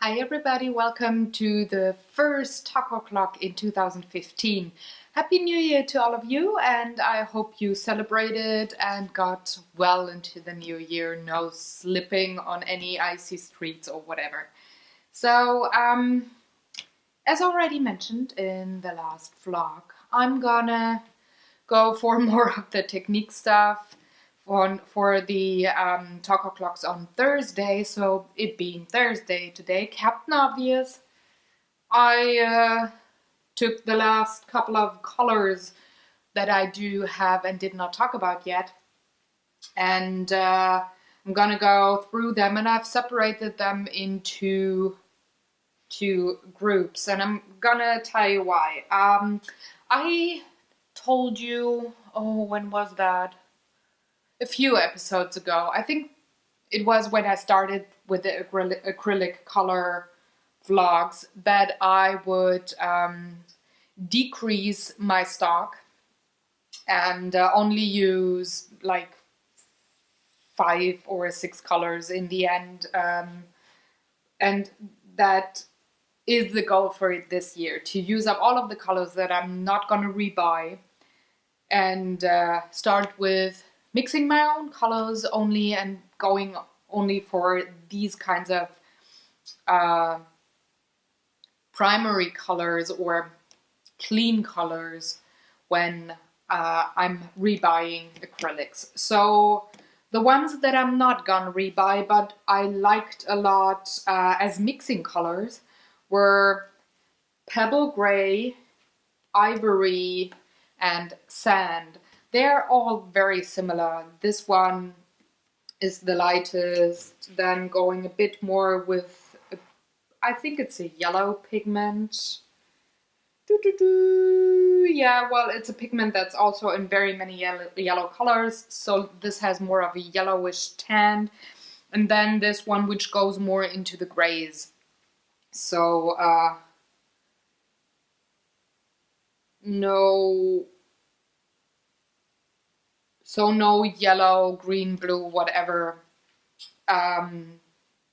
Hi everybody, welcome to the first Taco Clock in 2015. Happy New Year to all of you, and I hope you celebrated and got well into the new year, no slipping on any icy streets or whatever. So, as already mentioned in the last vlog, I'm gonna go for more of the technique stuff for the taco clocks on Thursday. So it being Thursday today, Captain Obvious, I took the last couple of colors that I do have and did not talk about yet, and I'm gonna go through them, and I've separated them into two groups, and I'm gonna tell you why. I told you, oh, when was that? A few episodes ago. I think it was when I started with the acrylic color vlogs that I would decrease my stock and only use like 5 or 6 colors in the end. And that is the goal for it this year, to use up all of the colors that I'm not going to rebuy and start with mixing my own colors only and going only for these kinds of primary colors or clean colors when I'm rebuying acrylics. So the ones that I'm not gonna rebuy but I liked a lot as mixing colors were Pebble Gray, Ivory, and Sand. They're all very similar. This one is the lightest, then going a bit more with, I think it's a yellow pigment. Yeah, well, it's a pigment that's also in very many yellow colors, so this has more of a yellowish tan. And then this one which goes more into the grays. So, no yellow, green, blue, whatever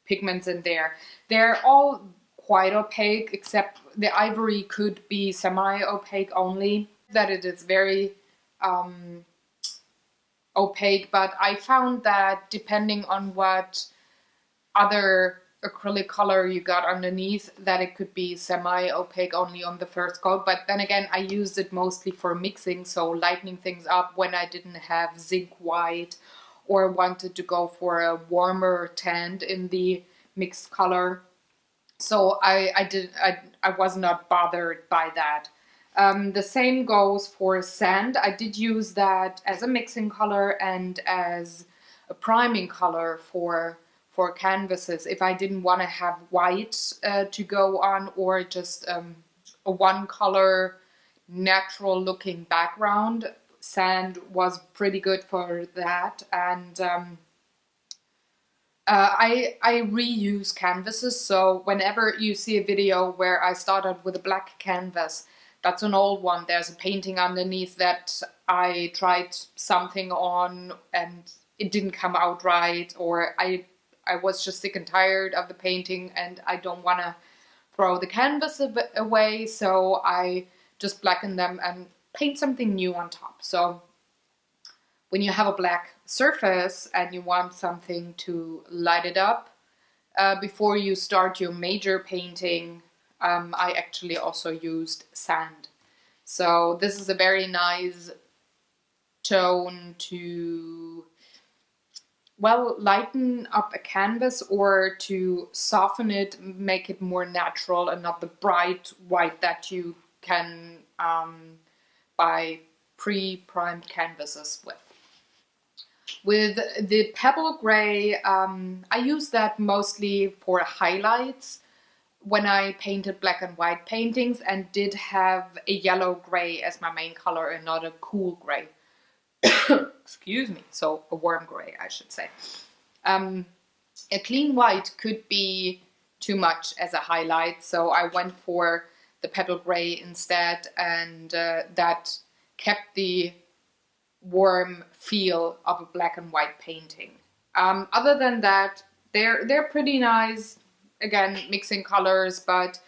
pigments in there. They're all quite opaque, except the ivory could be semi-opaque only, that it is very opaque, but I found that depending on what other acrylic color you got underneath, that it could be semi-opaque only on the first coat. But then again, I used it mostly for mixing, so lightening things up when I didn't have zinc white or wanted to go for a warmer tint in the mixed color. So I was not bothered by that. The same goes for sand. I did use that as a mixing color and as a priming color for canvases if I didn't want to have white to go on, or just a one color natural looking background. Sand was pretty good for that. And I reuse canvases, so whenever you see a video where I started with a black canvas, that's an old one, there's a painting underneath that I tried something on and it didn't come out right, or I was just sick and tired of the painting and I don't want to throw the canvas away, so I just blacken them and paint something new on top. So when you have a black surface and you want something to light it up before you start your major painting, I actually also used sand. So this is a very nice tone to, well, lighten up a canvas or to soften it, make it more natural and not the bright white that you can buy pre-primed canvases with. With the Pebble Gray, I use that mostly for highlights when I painted black and white paintings and did have a yellow gray as my main color and not a cool gray. Excuse me, so a warm gray, I should say. A clean white could be too much as a highlight, so I went for the Pebble Gray instead, and that kept the warm feel of a black and white painting. Other than that, they're pretty nice again, mixing colors, but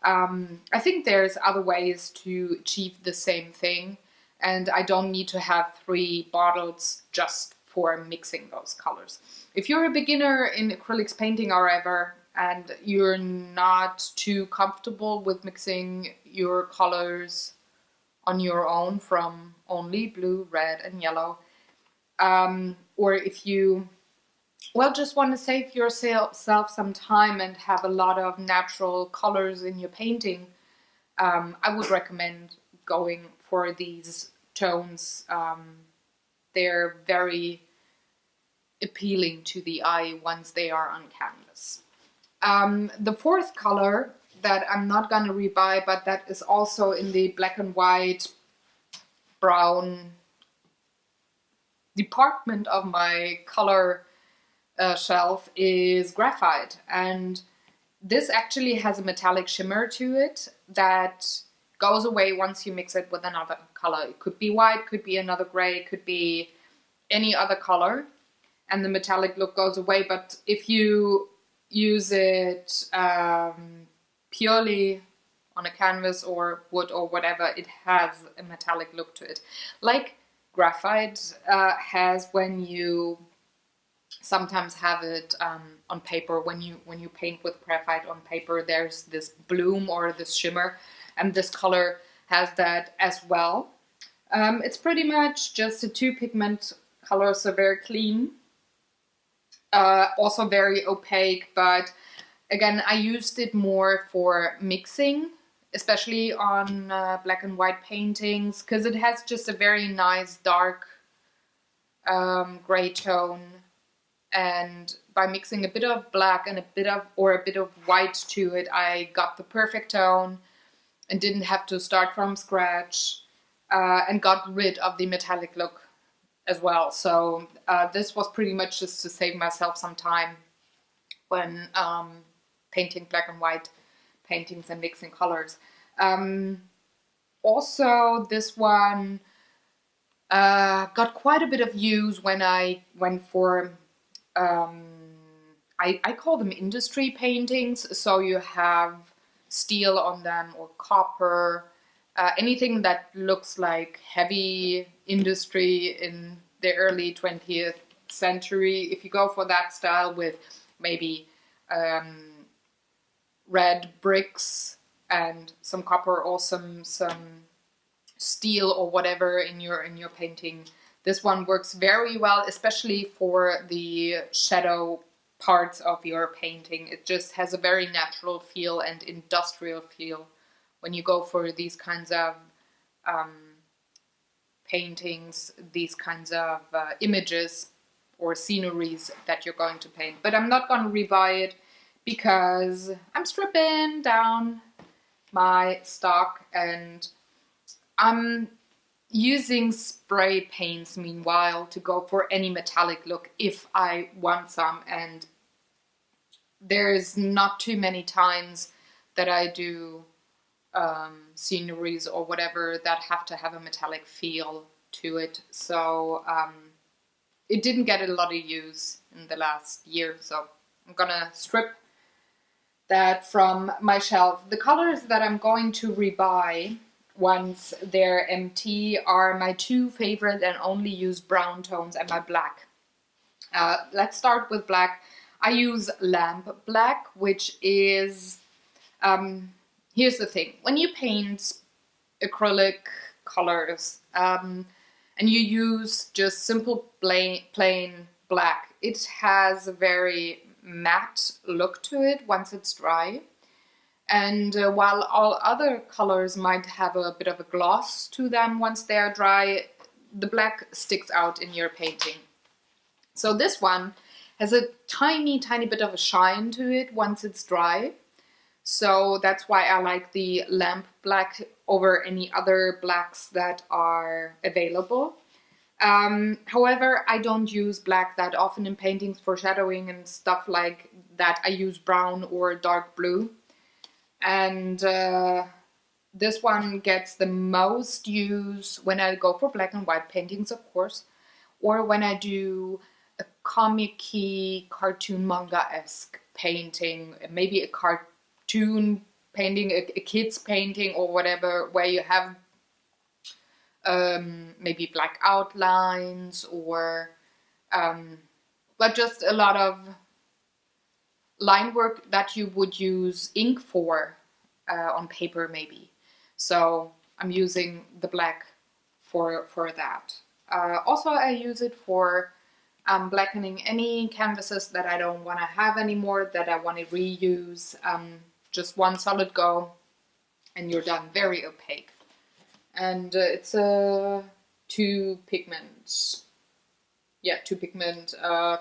I think there's other ways to achieve the same thing, and I don't need to have 3 bottles just for mixing those colors. If you're a beginner in acrylics painting, however, and you're not too comfortable with mixing your colors on your own from only blue, red, and yellow, or if you just want to save yourself some time and have a lot of natural colors in your painting, I would recommend going for these tones. They're very appealing to the eye once they are on canvas. The 4th color that I'm not going to rebuy, but that is also in the black and white brown department of my color shelf, is graphite, and this actually has a metallic shimmer to it that goes away once you mix it with another color. It could be white, could be another gray, could be any other color, and the metallic look goes away. But if you use it purely on a canvas or wood or whatever, it has a metallic look to it, like graphite has when you sometimes have it on paper. When you paint with graphite on paper, there's this bloom or this shimmer, and this color has that as well. It's pretty much just a 2 pigment color, so very clean, also very opaque, but again, I used it more for mixing, especially on black and white paintings, because it has just a very nice dark gray tone. And by mixing a bit of black and a bit of white to it, I got the perfect tone and didn't have to start from scratch, and got rid of the metallic look as well. So this was pretty much just to save myself some time when painting black and white paintings and mixing colors. Also, this one got quite a bit of use when I went for I call them industry paintings, so you have steel on them or copper, anything that looks like heavy industry in the early 20th century. If you go for that style with maybe red bricks and some copper or some steel or whatever in your painting, this one works very well, especially for the shadow parts of your painting. It just has a very natural feel and industrial feel when you go for these kinds of paintings, these kinds of images or sceneries that you're going to paint. But I'm not going to rebuy it because I'm stripping down my stock, and I'm using spray paints meanwhile to go for any metallic look if I want some, and there's not too many times that I do sceneries or whatever that have to have a metallic feel to it. So it didn't get a lot of use in the last year, so I'm gonna strip that from my shelf. The colors that I'm going to rebuy once they're empty are my 2 favorite and only used brown tones and my black. Let's start with black. I use lamp black, which is, here's the thing, when you paint acrylic colors and you use just simple plain black, it has a very matte look to it once it's dry. And while all other colors might have a bit of a gloss to them once they are dry, the black sticks out in your painting. So this one has a tiny bit of a shine to it once it's dry. So that's why I like the lamp black over any other blacks that are available. However, I don't use black that often in paintings for shadowing and stuff like that. I use brown or dark blue. And this one gets the most use when I go for black and white paintings, of course, or when I do a comic-y, cartoon manga-esque painting, maybe a cartoon painting, a kid's painting or whatever, where you have maybe black outlines or but just a lot of line work that you would use ink for on paper maybe. So I'm using the black for that. Also I use it for blackening any canvases that I don't want to have anymore, that I want to reuse. Just one solid go and you're done. Very opaque. And it's a 2 pigment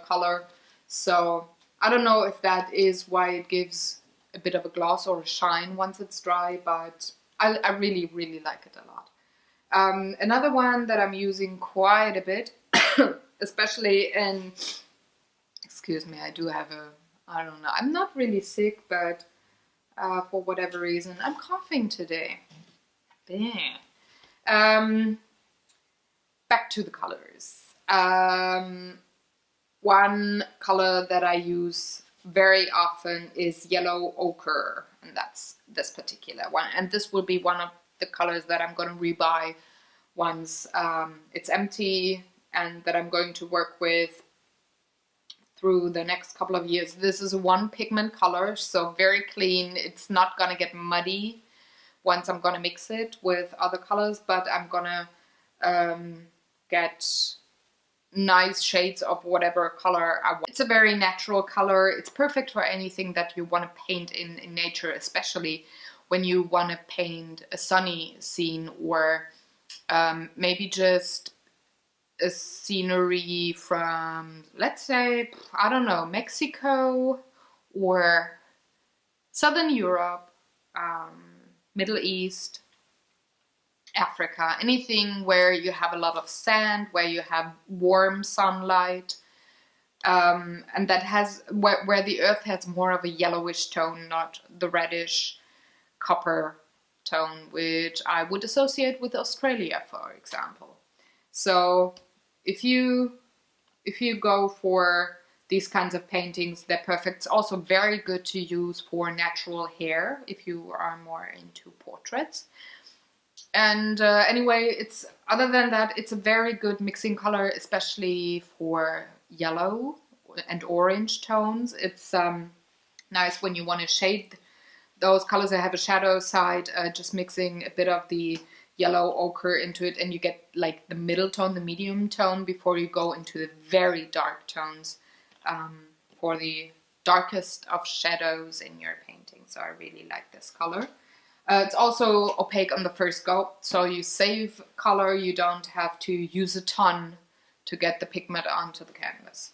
color. So I don't know if that is why it gives a bit of a gloss or a shine once it's dry, but I really, really like it a lot. Another one that I'm using quite a bit, especially in, excuse me, I do have I don't know, I'm not really sick, but for whatever reason, I'm coughing today. Back to the colors. One color that I use very often is yellow ochre, and that's this particular one. And this will be one of the colors that I'm going to rebuy once it's empty, and that I'm going to work with through the next couple of years. This is a 1 pigment color, so very clean. It's not going to get muddy once I'm going to mix it with other colors, but I'm going to get nice shades of whatever color I want. It's a very natural color. It's perfect for anything that you want to paint in nature, especially when you want to paint a sunny scene, or maybe just a scenery from, let's say, I don't know, Mexico or Southern Europe, Middle East, Africa, anything where you have a lot of sand, where you have warm sunlight, and that has where the earth has more of a yellowish tone, not the reddish copper tone, which I would associate with Australia, for example. So if you go for these kinds of paintings, they're perfect. It's also very good to use for natural hair if you are more into portraits. And anyway, other than that, it's a very good mixing color, especially for yellow and orange tones. It's nice when you want to shade those colors that have a shadow side, just mixing a bit of the yellow ochre into it, and you get like the middle tone, the medium tone, before you go into the very dark tones for the darkest of shadows in your painting. So I really like this color. It's also opaque on the first go, so you save color. You don't have to use a ton to get the pigment onto the canvas.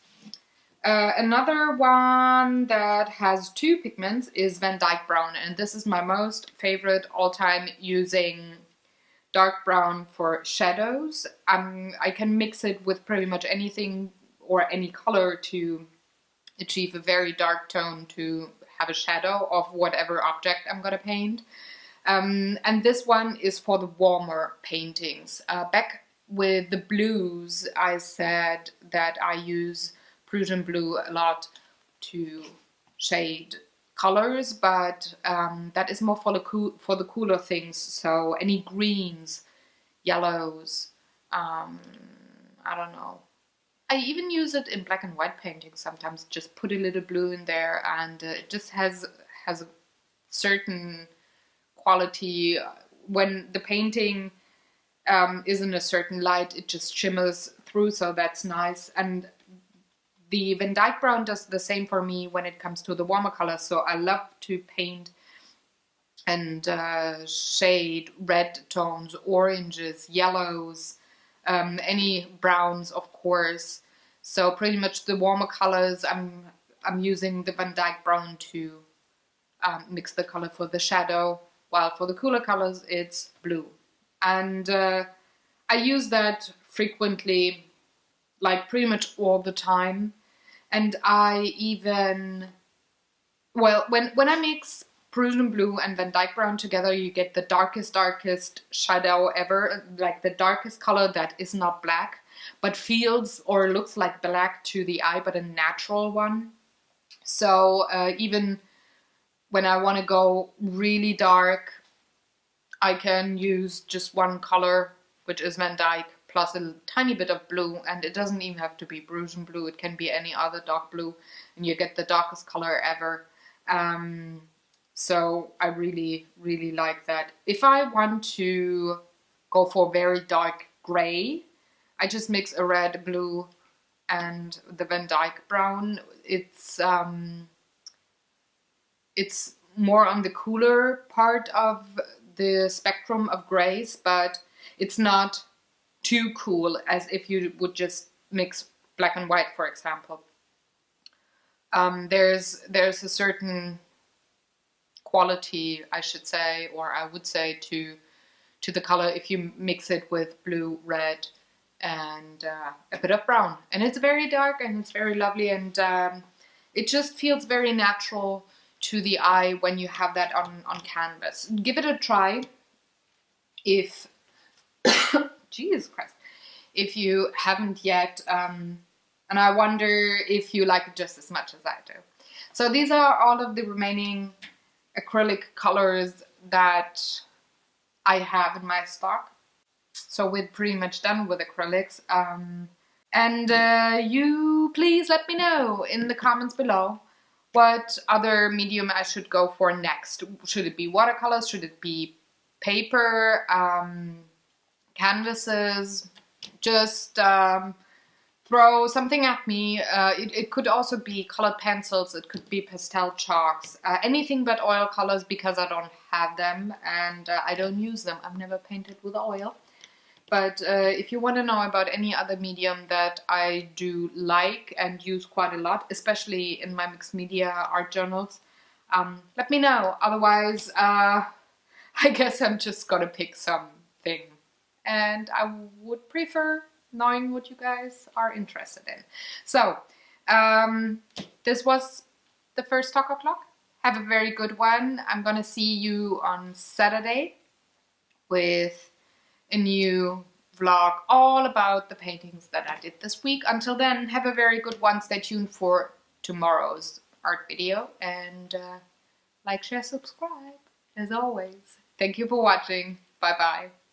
Another one that has 2 pigments is Van Dyke Brown, and this is my most favorite all time, using dark brown for shadows. I can mix it with pretty much anything or any color to achieve a very dark tone to have a shadow of whatever object I'm going to paint. And this one is for the warmer paintings. Back with the blues, I said that I use Prussian blue a lot to shade colors, but that is more for the cooler things. So any greens, yellows, I don't know. I even use it in black and white paintings sometimes. Just put a little blue in there, and it just has a certain quality. When the painting is in a certain light, it just shimmers through, so that's nice. And the Van Dyke Brown does the same for me when it comes to the warmer colors. So I love to paint and shade red tones, oranges, yellows, any browns, of course. So pretty much the warmer colors, I'm using the Van Dyke Brown to mix the color for the shadow, while for the cooler colors it's blue. And I use that frequently, like pretty much all the time. And I even, well, when I mix Prussian blue and Van Dyke Brown together, you get the darkest shadow ever, like the darkest color that is not black, but feels or looks like black to the eye, but a natural one. So even when I want to go really dark, I can use just one color, which is Van Dyke, plus a tiny bit of blue, and it doesn't even have to be Prussian blue, it can be any other dark blue, and you get the darkest color ever. So I really, really like that. If I want to go for very dark gray, I just mix a red, blue, and the Van Dyke brown. It's more on the cooler part of the spectrum of grays, but it's not too cool as if you would just mix black and white, for example. There's a certain quality, I should say, or I would say, to the color if you mix it with blue, red, and a bit of brown. And it's very dark and it's very lovely, and it just feels very natural to the eye when you have that on canvas. Give it a try if, Jesus Christ, if you haven't yet, and I wonder if you like it just as much as I do. So these are all of the remaining acrylic colors that I have in my stock. So we're pretty much done with acrylics. And you please let me know in the comments below what other medium I should go for next. Should it be watercolors? Should it be paper? Canvases? Just throw something at me. It could also be colored pencils. It could be pastel chalks. Anything but oil colors, because I don't have them and I don't use them. I've never painted with oil. But if you want to know about any other medium that I do like and use quite a lot, especially in my mixed media art journals, let me know. Otherwise, I guess I'm just gonna pick something. And I would prefer knowing what you guys are interested in. So, this was the first Talk O'Clock. Have a very good one. I'm gonna see you on Saturday with a new vlog all about the paintings that I did this week. Until then, have a very good one. Stay tuned for tomorrow's art video, and like, share, subscribe as always. Thank you for watching. Bye bye.